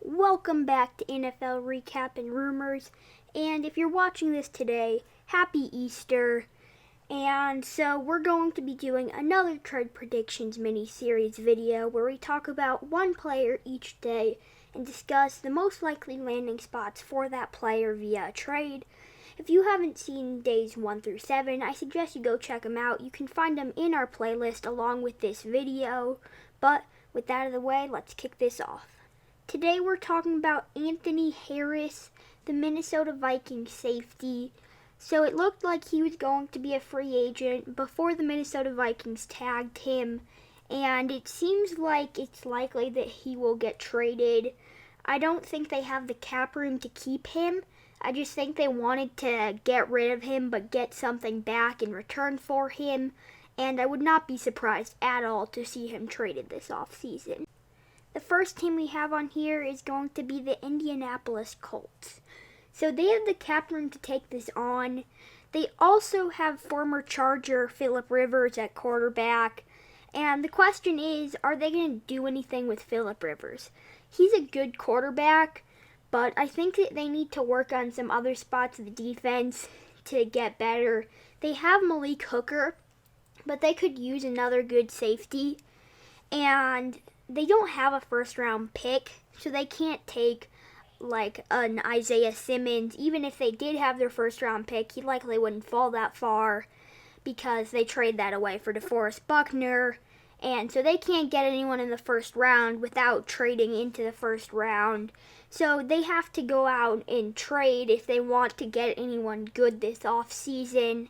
Welcome back to NFL Recap and Rumors. And if you're watching this today, happy Easter. And so we're going to be doing another trade predictions mini-series video where we talk about one player each day and discuss the most likely landing spots for that player via a trade. If you haven't seen days 1 through 7, I suggest you go check them out. You can find them in our playlist along with this video. But with that out of the way, let's kick this off. Today we're talking about Anthony Harris, the Minnesota Vikings safety. So it looked like he was going to be a free agent before the Minnesota Vikings tagged him, and it seems like it's likely that he will get traded. I don't think they have the cap room to keep him. I just think they wanted to get rid of him but get something back in return for him, and I would not be surprised at all to see him traded this offseason. The first team we have on here is going to be the Indianapolis Colts. So they have the cap room to take this on. They also have former Charger Phillip Rivers at quarterback. And the question is, are they going to do anything with Phillip Rivers? He's a good quarterback, but I think that they need to work on some other spots of the defense to get better. They have Malik Hooker, but they could use another good safety. And they don't have a first-round pick, so they can't take like an Isaiah Simmons. Even if they did have their first-round pick, he likely wouldn't fall that far because they trade that away for DeForest Buckner. And so they can't get anyone in the first round without trading into the first round. So they have to go out and trade if they want to get anyone good this offseason.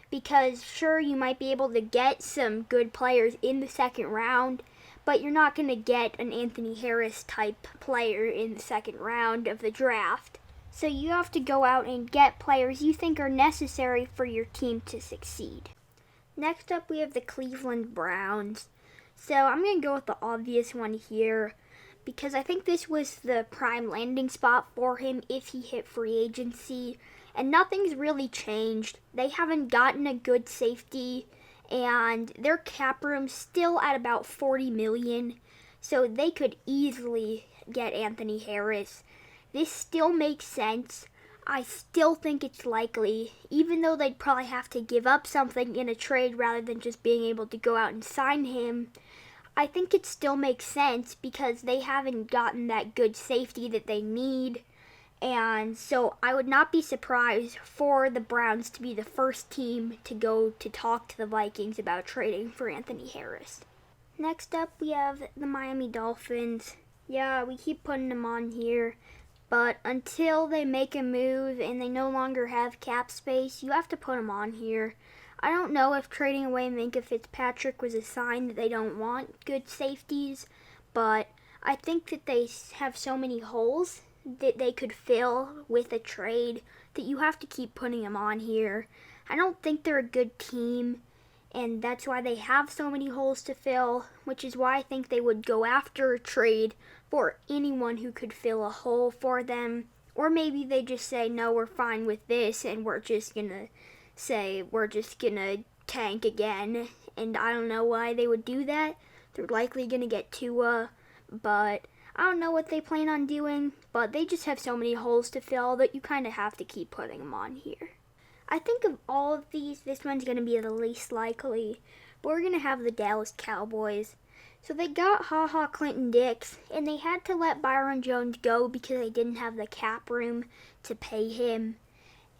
Because sure, you might be able to get some good players in the second round, but you're not going to get an Anthony Harris type player in the second round of the draft. So you have to go out and get players you think are necessary for your team to succeed. Next up, we have the Cleveland Browns. So I'm going to go with the obvious one here because I think this was the prime landing spot for him if he hit free agency. And nothing's really changed. They haven't gotten a good safety, and their cap room's still at about $40 million, so they could easily get Anthony Harris. This still makes sense. I still think it's likely, even though they'd probably have to give up something in a trade rather than just being able to go out and sign him. I think it still makes sense because they haven't gotten that good safety that they need. And so I would not be surprised for the Browns to be the first team to go to talk to the Vikings about trading for Anthony Harris. Next up, we have the Miami Dolphins. Yeah, we keep putting them on here, but until they make a move and they no longer have cap space, you have to put them on here. I don't know if trading away Minkah Fitzpatrick was a sign that they don't want good safeties, but I think that they have so many holes that they could fill with a trade that you have to keep putting them on here. I don't think they're a good team, and that's why they have so many holes to fill, which is why I think they would go after a trade for anyone who could fill a hole for them. Or maybe they just say, no, we're fine with this, and we're just gonna tank again. And I don't know why they would do that. They're likely gonna get Tua, but I don't know what they plan on doing, but they just have so many holes to fill that you kind of have to keep putting them on here. I think of all of these, this one's going to be the least likely, but we're going to have the Dallas Cowboys. So they got HaHa Clinton-Dix, and they had to let Byron Jones go because they didn't have the cap room to pay him.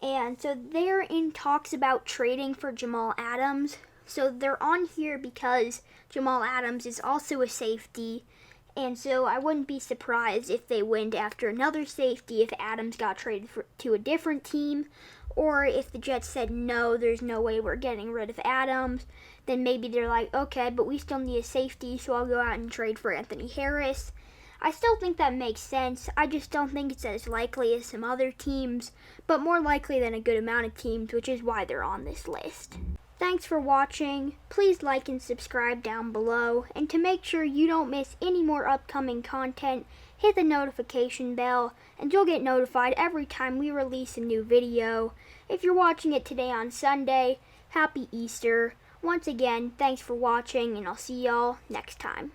And so they're in talks about trading for Jamal Adams. So they're on here because Jamal Adams is also a safety. And so I wouldn't be surprised if they went after another safety if Adams got traded to a different team, or if the Jets said, no, there's no way we're getting rid of Adams, then maybe they're like, okay, but we still need a safety, so I'll go out and trade for Anthony Harris. I still think that makes sense. I just don't think it's as likely as some other teams, but more likely than a good amount of teams, which is why they're on this list. Thanks for watching. Please like and subscribe down below. And to make sure you don't miss any more upcoming content, hit the notification bell and you'll get notified every time we release a new video. If you're watching it today on Sunday, happy Easter. Once again, thanks for watching and I'll see y'all next time.